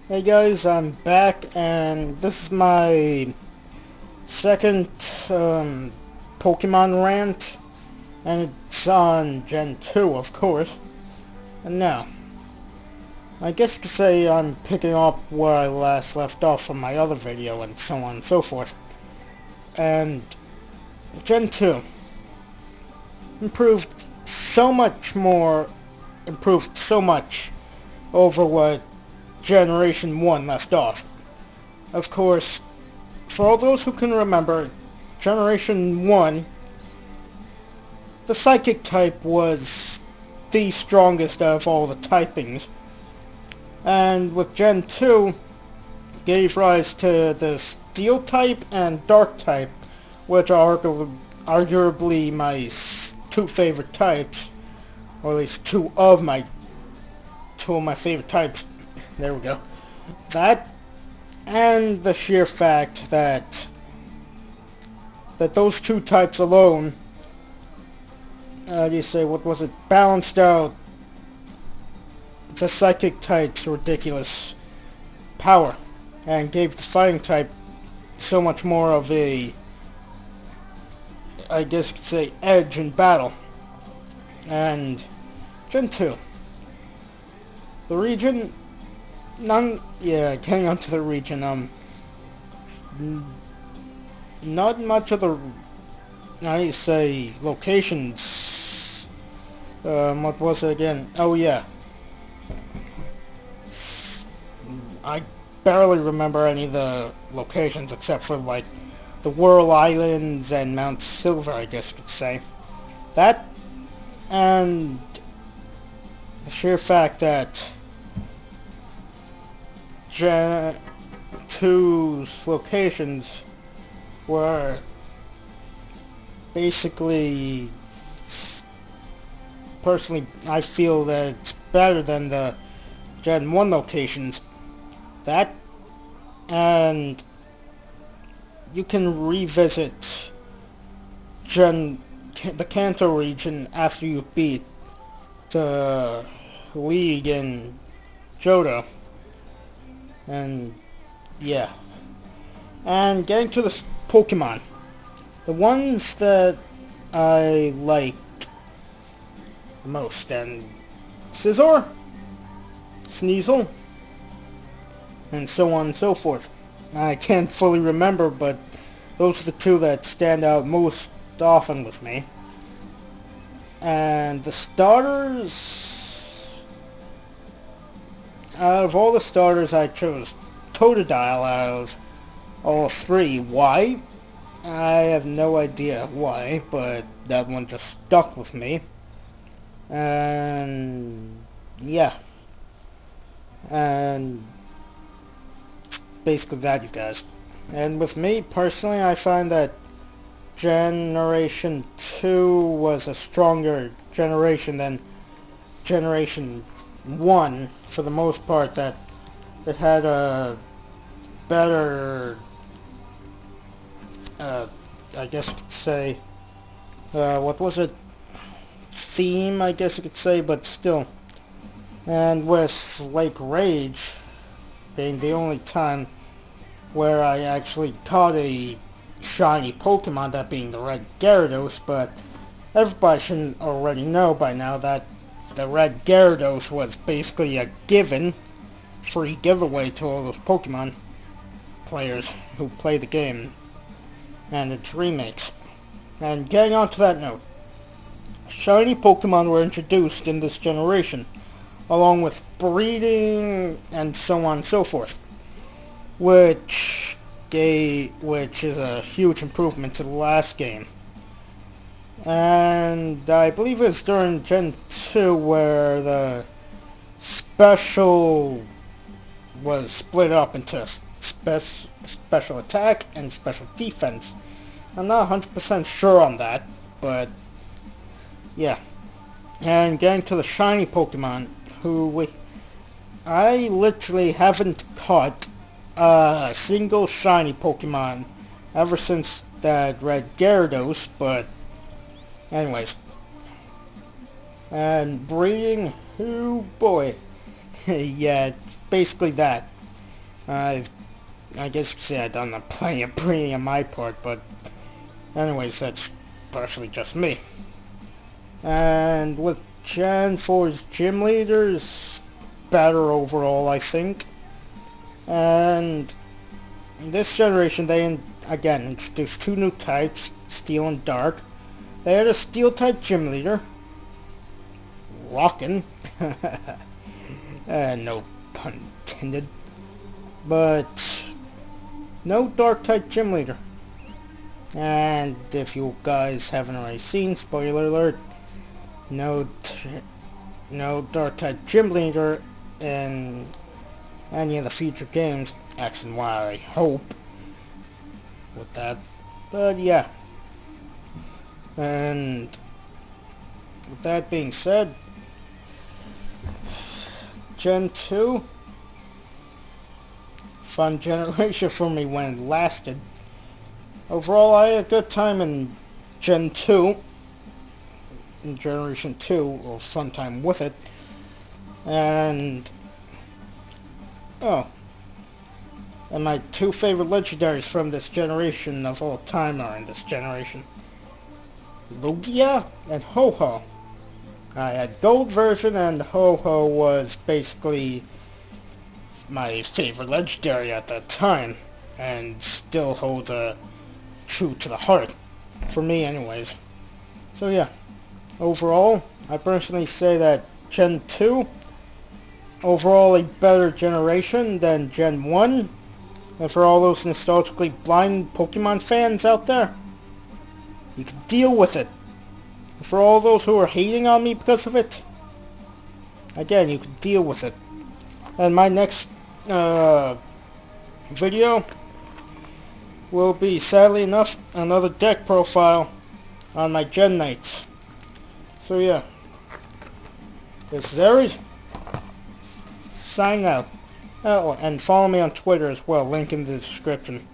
Hey guys, I'm back, and this is my second Pokemon rant, and it's on Gen 2, of course. And now, I guess you could say I'm picking up where I last left off from my other video, and so on and so forth. And Gen 2 improved so much more, improved so much over what Generation 1 left off. Of course, for all those who can remember, Generation 1, the Psychic type was the strongest of all the typings. And with Gen 2, gave rise to the Steel type and Dark type, which are arguably my two favorite types, or at least two of my favorite types. There we go. That and the sheer fact that those two types alone, what was it, balanced out the Psychic type's ridiculous power and gave the Fighting type so much more of a, I guess you could say, edge in battle. And Gen 2. The region, getting onto the region, not much of the, locations. What was it again? Oh yeah, I barely remember any of the locations except for like the Whirl Islands and Mount Silver, I guess you could say. That and the sheer fact that Gen 2's locations were basically, personally, I feel that it's better than the Gen 1 locations. That, and you can revisit the Kanto region after you beat the League in Johto. And yeah. And getting to the Pokemon. The ones that I like the most, and Scizor, Sneasel, and so on and so forth. I can't fully remember, but those are the two that stand out most often with me. And the starters, out of all the starters, I chose Totodile out of all three. Why? I have no idea why, but that one just stuck with me. And yeah. And basically that, you guys. And with me, personally, I find that Generation 2 was a stronger generation than Generation 1, for the most part, that it had a better, I guess you could say, what was it, theme, I guess you could say, but still. And with Lake Rage being the only time where I actually caught a shiny Pokemon, that being the Red Gyarados, but everybody should already know by now that the Red Gyarados was basically a given, free giveaway to all those Pokemon players who play the game and its remakes. And getting on to that note, shiny Pokemon were introduced in this generation, along with breeding and so on and so forth, which is a huge improvement to the last game. And I believe it's during Gen 2 where the special was split up into special attack and special defense. I'm not 100% sure on that, but yeah. And getting to the shiny Pokemon, I literally haven't caught a single shiny Pokemon ever since that Red Gyarados, but anyways. And breeding, oh boy. Yeah, basically that. I guess you could say I've done plenty of breeding on my part, but anyways, that's partially just me. And with Gen 4's gym leaders, better overall, I think. And this generation, they again introduced two new types, Steel and Dark. They had a Steel type gym leader, rockin', no pun intended, but no Dark type gym leader. And if you guys haven't already seen, spoiler alert, no Dark type gym leader in any of the future games, X and Y, I hope, with that. But yeah, and with that being said, Gen 2, fun generation for me when it lasted. Overall, I had a good time in Gen 2, in Generation 2, or fun time with it. And, oh, and my two favorite legendaries from this generation of all time are in this generation. Lugia and Ho-Ho. I had gold version, and Ho-Ho was basically my favorite legendary at that time, and still holds true to the heart, for me anyways. So yeah, overall, I personally say that Gen 2, overall a better generation than Gen 1, and for all those nostalgically blind Pokemon fans out there, you can deal with it. For all those who are hating on me because of it, again, you can deal with it. And my next video will be, sadly enough, another deck profile on my Gen Knights. So yeah, this is Aries, signing out. Oh, and follow me on Twitter as well, link in the description.